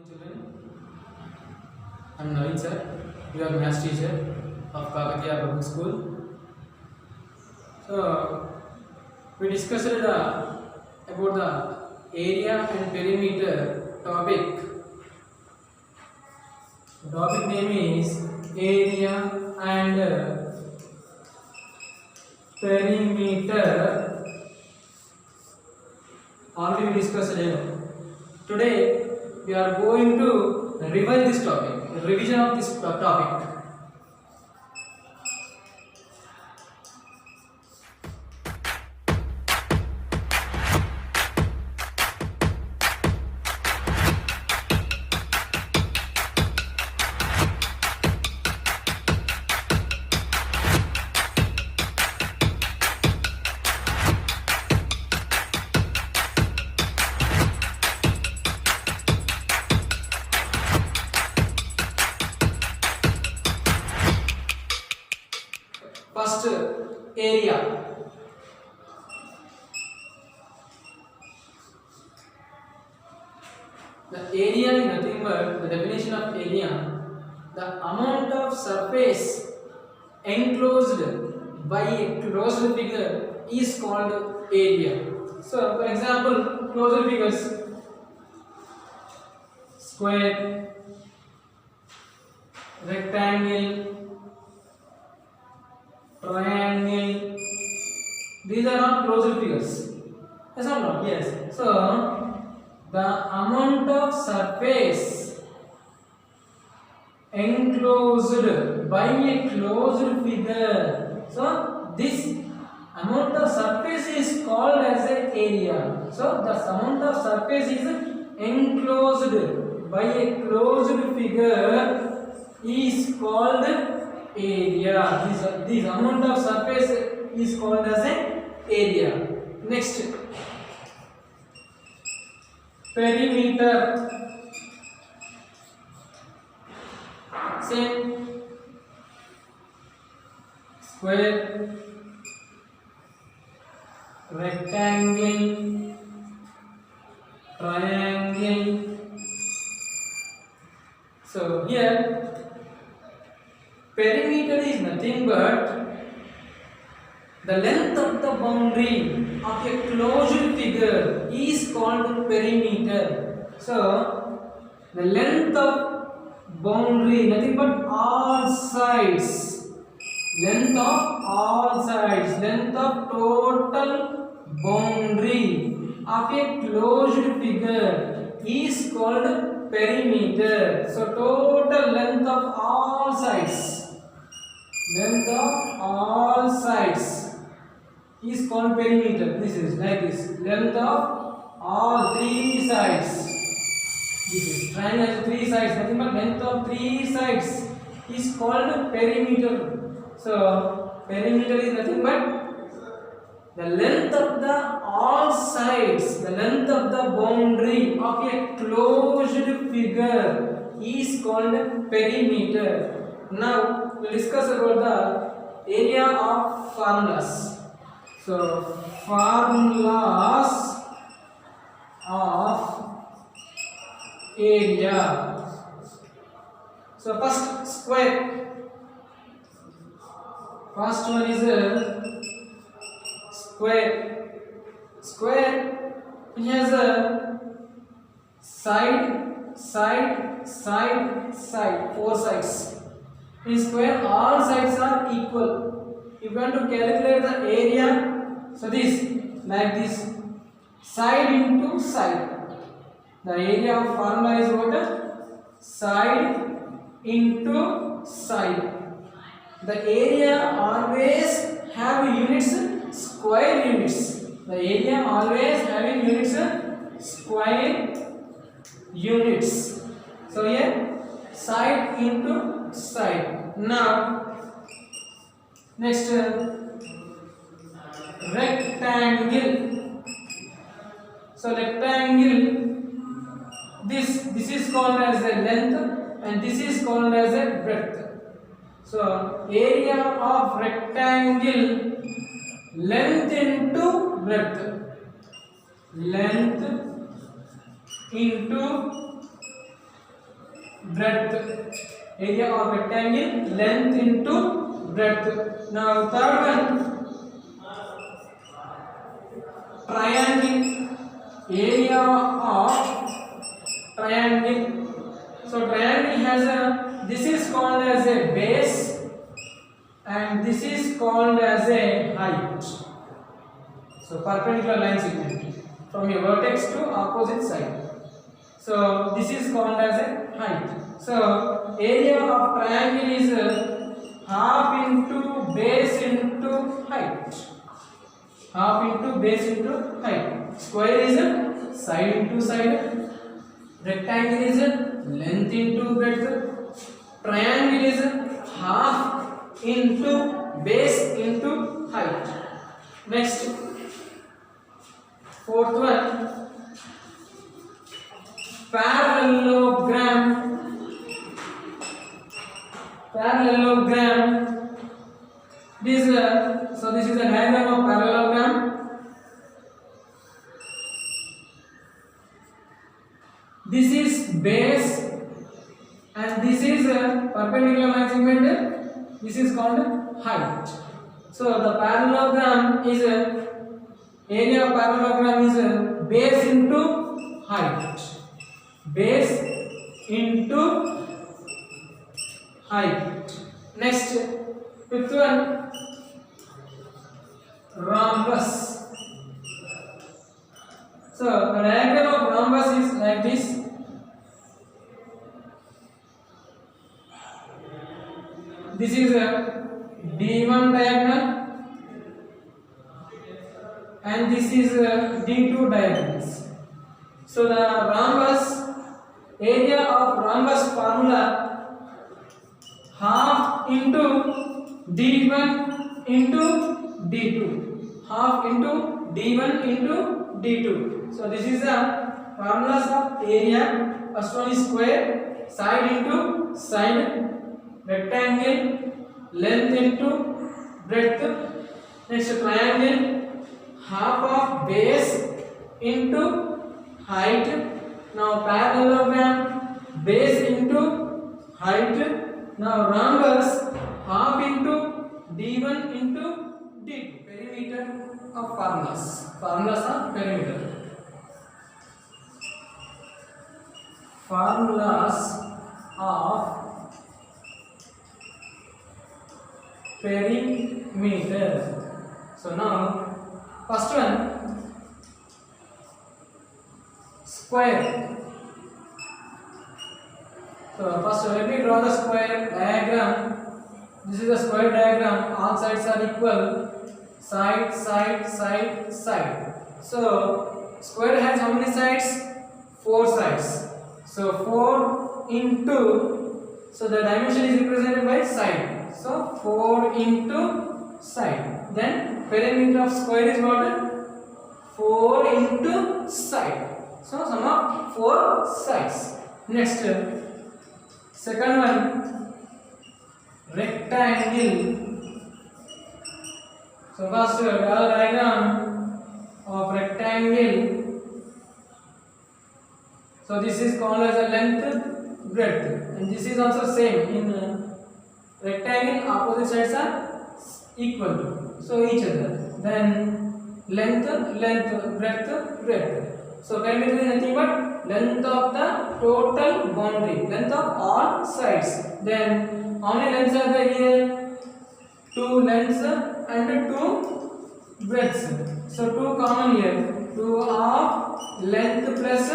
Morning children, I am Naveen sir, your maths teacher of Kakatiya Public School. So, we discussed about the area and perimeter topic. The topic name is area and perimeter. Already we discussed it. Today we are going to revise this topic, revision of this topic. First, area. The area is nothing but the definition of area, the amount of surface enclosed by a closed figure is called area. So, for example, closed figures: square, rectangle, triangle. These are all closed figures. Yes or not? Yes. So the amount of surface enclosed by a closed figure. So this amount of surface is called as an area. So the amount of surface is enclosed by a closed figure is called area. This amount of surface is called as an area. Next, perimeter. Same. Square, rectangle, triangle. So here perimeter is nothing but the length of the boundary of a closed figure is called perimeter. So the length of boundary, nothing but all sides, length of all sides, length of total boundary of a closed figure is called perimeter. So total length of all sides, length of all sides is called perimeter. This is like this, length of all three sides. This is triangle has three sides, nothing but length of three sides is called perimeter. So perimeter is nothing but the length of the all sides, the length of the boundary of a closed figure is called perimeter. Now we will discuss about the area of formulas. So formulas of area. So first, square. First one is a square. Square it has a side, four sides. In square all sides are equal. If you want to calculate the area, so this like this, side into side. The area of formula is what? Side into side. The area always have units, square units. The area always having units, square units. So here side into side. Now next, rectangle. So rectangle, this is called as a length and this is called as a breadth. So area of rectangle, length into breadth, length into breadth. Area of rectangle, length into breadth. Now third one, triangle. Area of triangle. So triangle has a, this is called as a base and this is called as a height. So perpendicular line segment from a vertex to opposite side. So this is called as a height. So area of triangle is half into base into height. Half into base into height. Square is side into side. Rectangle is length into breadth. Triangle is half into base into height. Next, fourth one, parallelogram. Parallelogram. This so this is a diagram of parallelogram. This is base and this is a perpendicular line segment. This is called height. So the parallelogram is area of parallelogram is base into height. Base into height. Next, fifth one, rhombus. So the diagram of rhombus is like this. This is a D1 diagonal and this is a D2 diagonals. So the rhombus, area of rhombus formula, half into D1 into D2. Half into D1 into D2. So this is the formulas of area. First one is square, side into side, rectangle, length into breadth. Next, triangle, half of base into height. Now parallelogram, base into height. Now rhombus, half into D1 into D2. Perimeter of formulas. Formulas of perimeter. Formulas of perimeter. So now first one, square. So first let me draw the square diagram. This is a square diagram. All sides are equal. Side, side, side, side. So square has how many sides? 4 sides. So 4 into, so the dimension is represented by side. So 4 into side. Then perimeter of square is what? 4 into side. So sum of 4 sides. Next, second one, rectangle. So first draw the diagram of rectangle. So this is called as a length, breadth, and this is also same in rectangle. Opposite sides are equal to, so each other. Then length, length, breadth, breadth. So perimeter is nothing but length of the total boundary, length of all sides. Then how many lengths are there here? 2 lengths and 2 breadths. So 2 common here. 2 of length plus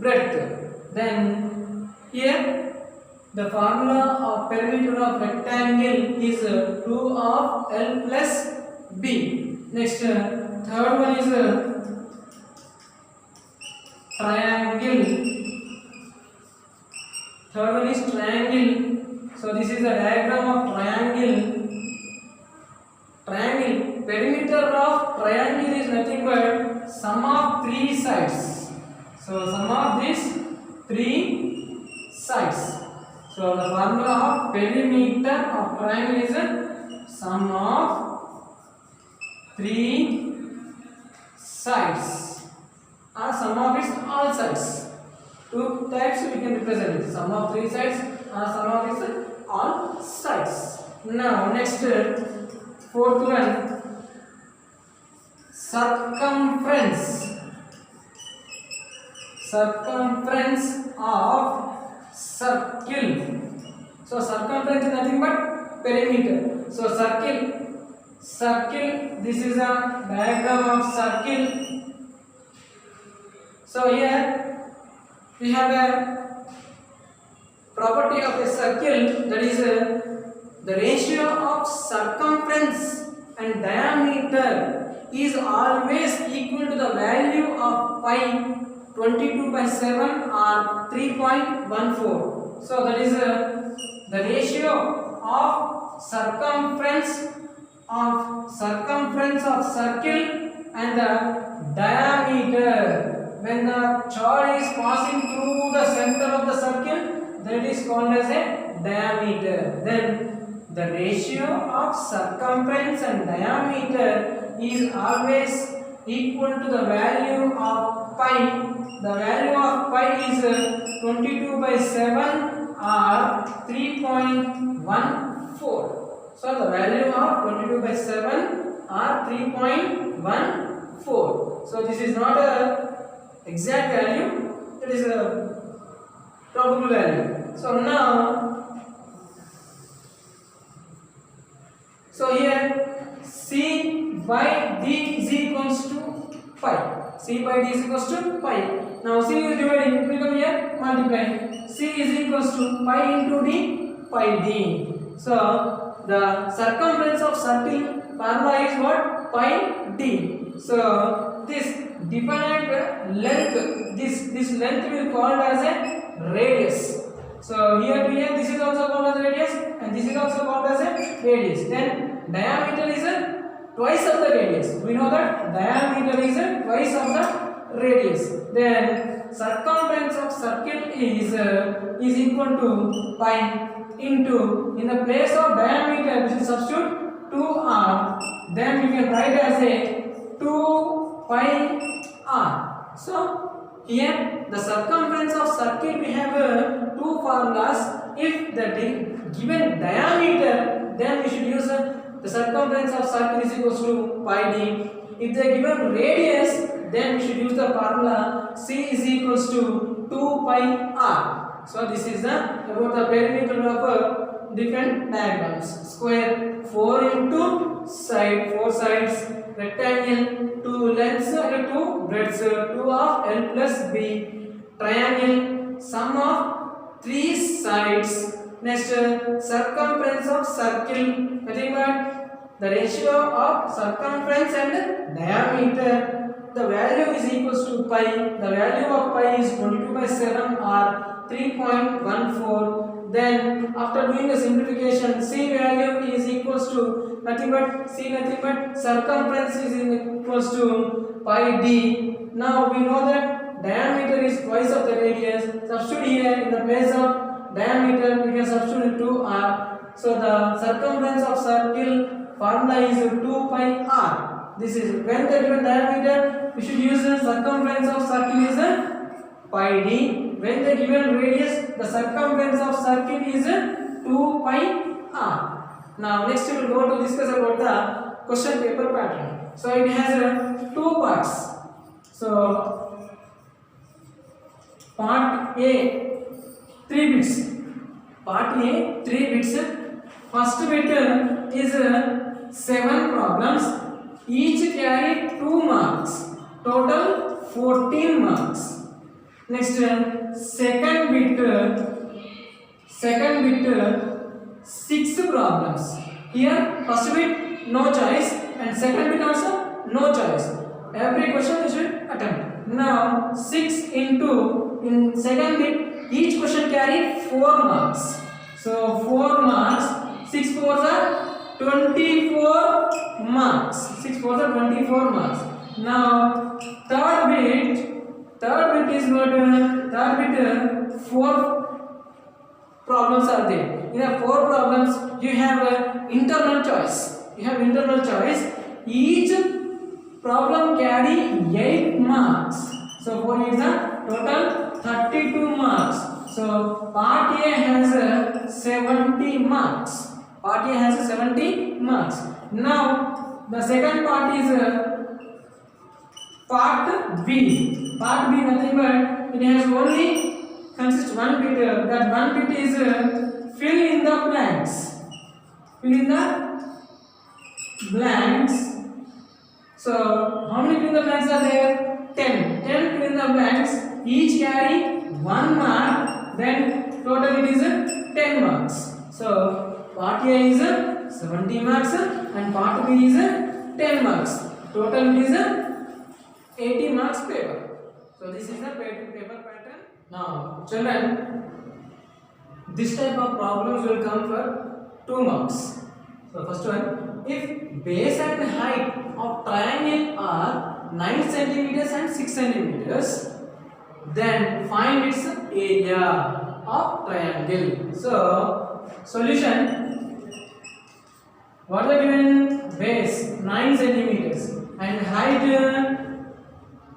breadth. Then here the formula of perimeter of rectangle is 2 of L plus B. Next, third one is triangle. Third one is triangle. So this is a diagram of triangle. Triangle, perimeter of triangle is nothing but sum of 3 sides. So sum of these 3 sides. So the formula of perimeter of triangle is a sum of 3 sides or sum of its all sides. Two types we can represent it. Sum of three sides or sum of its all sides. Now next fourth one, circumference. Circumference of circle. So circumference is nothing but perimeter. So circle. This is a diagram of circle. So here we have a property of a circle, that is the ratio of circumference and diameter is always equal to the value of pi 22/7 or 3.14. So that is the ratio of circumference of circle and the diameter. When the chord is passing through the center of the circle, that is called as a diameter. Then the ratio of circumference and diameter is always equal to the value of pi. The value of pi is 22/7 or 3.14. So the value of 22/7 or 3.14. So this is not a exact value, it is a probable value. So now, here C by D is equals to pi. C by D is equals to pi. Now C is dividing, it will come here multiplying. C is equals to pi into D, pi D. So the circumference of circle formula is what? Pi D. So this definite length, this length will be called as a radius. So here to here this is also called as radius and this is also called as a radius. Then diameter is twice of the radius. We know that diameter is twice of the radius. Then circumference of circle is equal to pi into, in the place of diameter we should substitute 2r. Then we can write as a 2 pi r. So here the circumference of circle we have two formulas. If the given diameter, then we should use the circumference of circle is equals to pi d. If the given radius, then we should use the formula c is equals to 2 pi r. So this is about the perimeter of different diagrams. Square 4 into side, 4 sides, rectangle 2 lengths and 2 breadths, 2 of L plus B, triangle sum of 3 sides. Next circumference of circle, nothing but the ratio of circumference and diameter. The value is equals to pi. The value of pi is 22/7 or 3.14. Then after doing the simplification, c value is equals to nothing but circumference is equals to pi d. Now we know that diameter is twice of the radius. Substitute here in the place of diameter we can substitute 2r. So the circumference of circle formula is 2 pi r. This is when the given diameter, we should use the circumference of circle is pi d. When the given radius, the circumference of circle is 2 pi r. Now next we will go to discuss about the question paper pattern. So it has two parts. So part A 3 bits. Part A 3 bits. First bit is 7 problems. Each carry 2 marks. Total 14 marks. Next second bit 6 problems. Here first bit no choice and second bit also no choice. Every question you should attempt. Now 6 into, in second bit each question carry 4 marks. So 4 marks, 6 4s are 24 marks. 6 4s are 24 marks. Now third bit is what? Third bit 4 problems are there. In the 4 problems you have internal choice. Each problem carry 8 marks. So 4 is the total 32 marks. So part A has 70 marks. Part A has 70 marks. Now the second part is part B. Part B nothing but it has only consists one bit. That one bit is fill in the blanks. Fill in the blanks. So how many fill in the blanks are there? 10. 10 fill in the blanks. Each carry 1 mark. Then total it is 10 marks. So part A is 70 marks and part B is 10 marks. Total it is 80 marks paper. So this is the paper pattern. Now children, this type of problems will come for 2 marks. So first one, if base and height of triangle are 9 centimeters and 6 centimeters, then find its area of triangle. So solution, what are given? Base 9 centimeters and height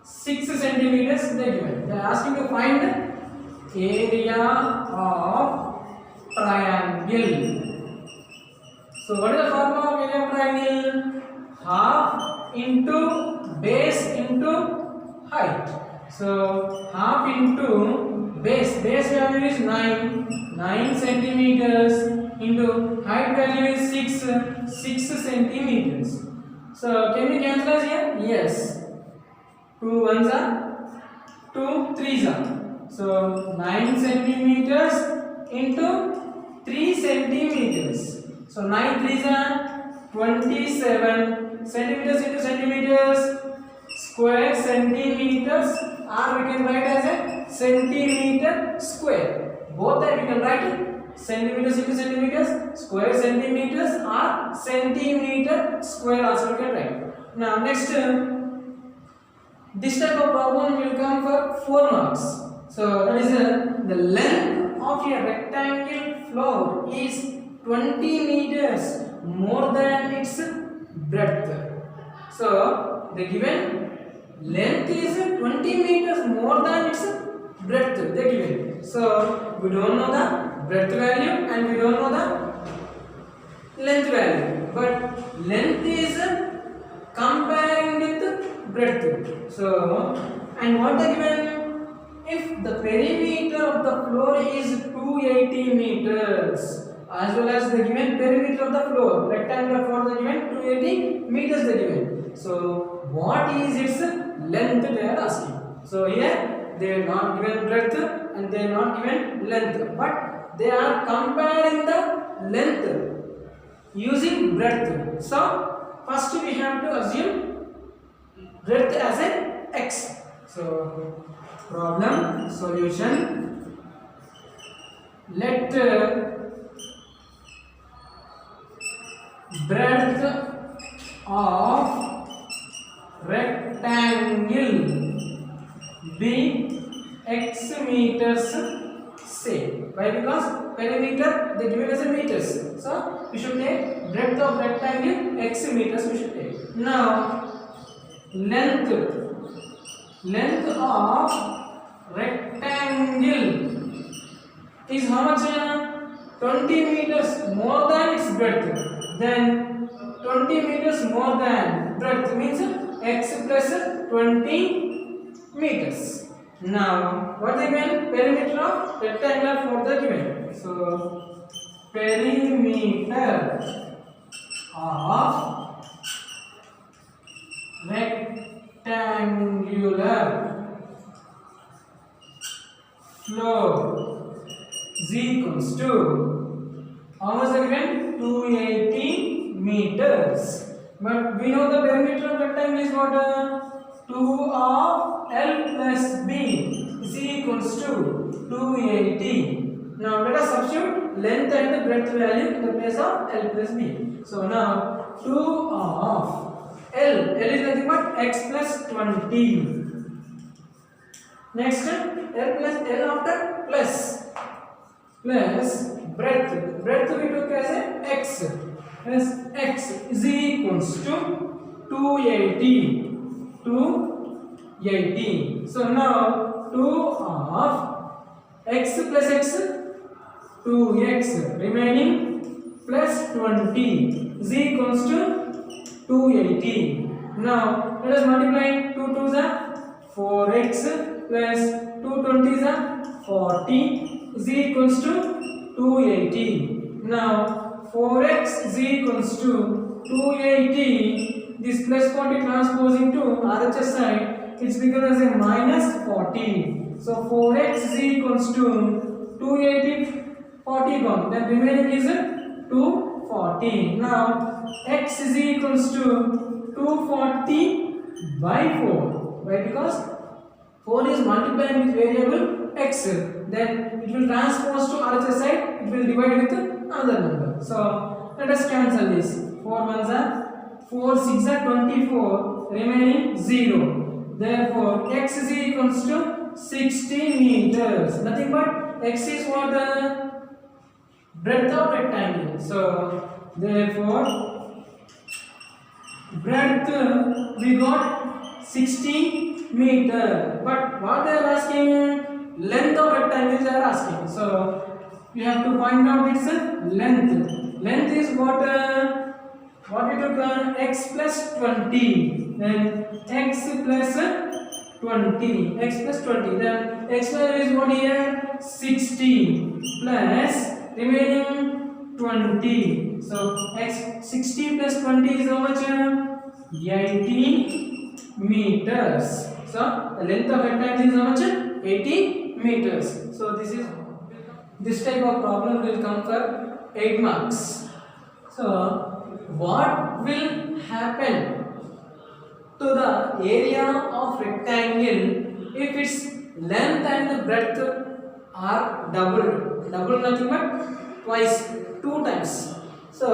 6 centimeters they given. They are asking to find the area of triangle. So what is the formula of area of triangle? Half into base into height. So half into base value is 9 centimeters into height value is 6 centimeters. So can we cancel here? Yes. 2 ones are 2 threes are. So 9 centimeters into 3 centimeters. So 9 threes are 27 centimeters into centimeters. Square centimeters, or we can write as a centimeter square. Both are we can write centimeters into centimeters, square centimeters, or centimeter square also we can write. Now next, this type of problem will come for 4 marks. So that is the length of a rectangle floor is 20 meters more than its breadth. So the given length is 20 meters more than its breadth. They given. So we don't know the breadth value and we don't know the length value. But length is comparing with breadth. So and what they given? If the perimeter of the floor is 280 meters. As well as the given perimeter of the floor, rectangular floor, the given 280 meters the given. So what is its length they are asking. So here they are not given breadth and they are not given length, but they are comparing the length using breadth. So first we have to assume breadth as an x. So problem solution. Let breadth of rectangle be x meters, say. Why? Because perimeter they given as a meters. So we should take breadth of rectangle x meters we should take. Now length of rectangle is how much? 20 meters more than its breadth. Then 20 meters more than breadth means x plus 20 meters. Now what is given? Perimeter of rectangular for the given. So perimeter of rectangular floor is equals to how much given? 280 meters. But we know the perimeter of rectangle is what? 2 of L plus B is equals to 280. Now let us substitute length and the breadth value in the place of L plus B. So now 2 of L is nothing but x plus 20. Next L plus L after plus breadth we took as a x plus x is equals to 280. So now 2 of x plus x, 2x remaining plus 20 is equals to 280. Now let us multiply 2 2s are 4x plus 2 20s are 40 is equals to 280. Now 4x is equals to 280. This plus 40 transposing to RHS side, it's become as a minus 40. So 4x is equals to 280, 40 gone. Then remaining is 240. Now x is equals to 240 by 4. Why? Because 4 is multiplied with variable x. Then it will transpose to other side. It will divide with another number. So let us cancel this. 4 ones are 4 6 are 24. Remaining 0. Therefore x is equals to 60 meters. Nothing but x is what the breadth of rectangle. So therefore breadth we got 60 meter. But what they are asking, length of rectangle they are asking. So you have to find out its length. Length is what we took x plus 20. Then x plus 20. X plus 20. Then x value is what here? 60 plus remaining 20. So x 60 plus 20 is how much? 80 meters. So the length of rectangle is how much? 80 meters. So this type of problem will come for 8 marks. So what will happen to the area of rectangle if its length and breadth are doubled? Double nothing but twice, 2 times. So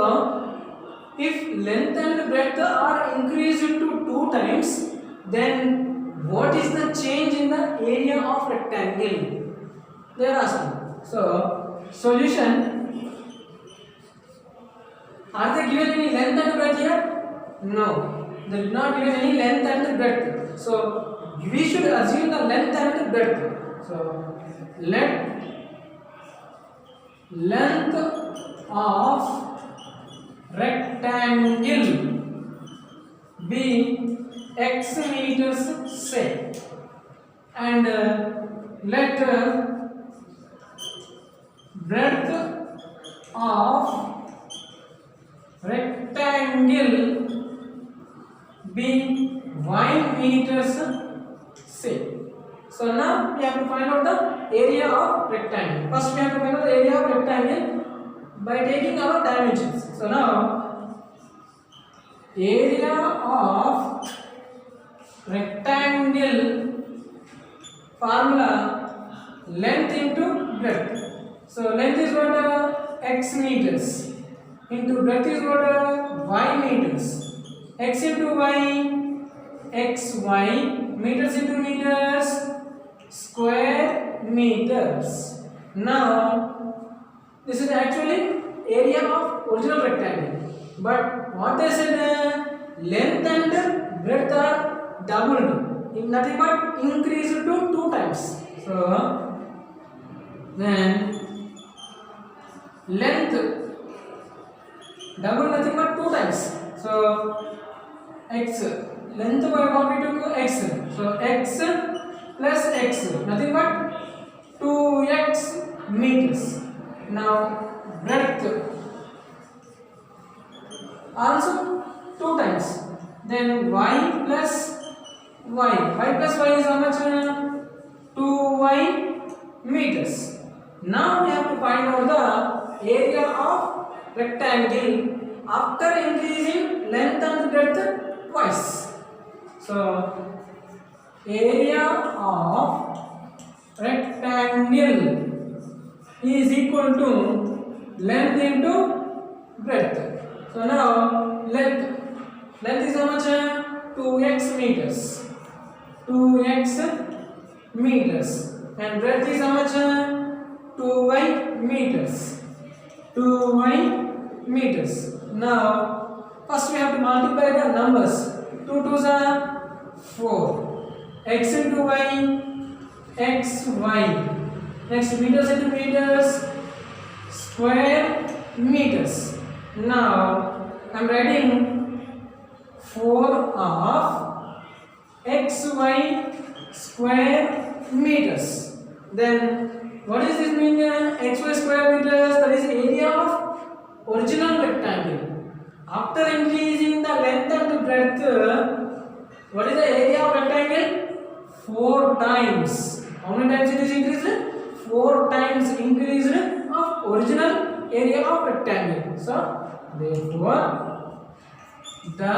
if length and breadth are increased to 2 times, then what is the change in the area of rectangle? They are asking. So solution. Are they given any length and breadth here? No. They did not given any length and breadth. So we should assume the length and breadth. So let length of rectangle be x meters say, and let breadth of rectangle be y meters say. So now we have to find out the area of rectangle. First we have to find out the area of rectangle by taking our dimensions. So now area of rectangle formula length into breadth. So length is what? X meters. Into breadth is what? Y meters. X into y, xy, meters into meters, square meters. Now this is actually area of original rectangle, but what they said, length and breadth are doubled, nothing but increased to 2 times. So then length double nothing but 2 times. So x length by what we took x. So x plus x nothing but 2x meters. Now breadth also 2 times. Then y plus y. Y plus y is how much? 2y meters. Now we have to find out the area of rectangle after increasing length and breadth twice. So area of rectangle is equal to length into breadth. So now length is how much? 2x meters. 2x meters. And breadth is how much? 2y meters. 2y meters. Now first we have to multiply the numbers. 2 2s are 4. x into y, x y. Next meters into meters, square meters. Now I am writing 4 of xy square meters. Then what is this mean? Xy square meters, that is area of original rectangle. After increasing the length and the breadth, what is the area of rectangle? 4 times. How many times it is increased? 4 times increased of original area of rectangle. So therefore the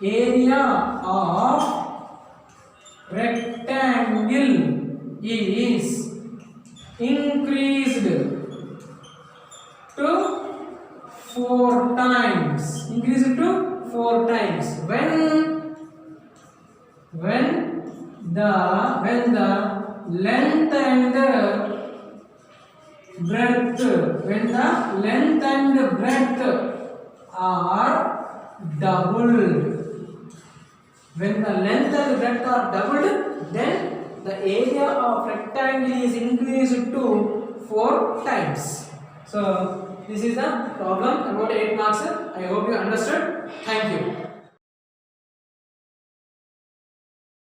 area of rectangle is increased to 4 times. Increased to 4 times. When the length and breadth are doubled. When the length and breadth are doubled, then the area of rectangle is increased to 4 times. So this is the problem about 8 marks. I hope you understood. Thank you.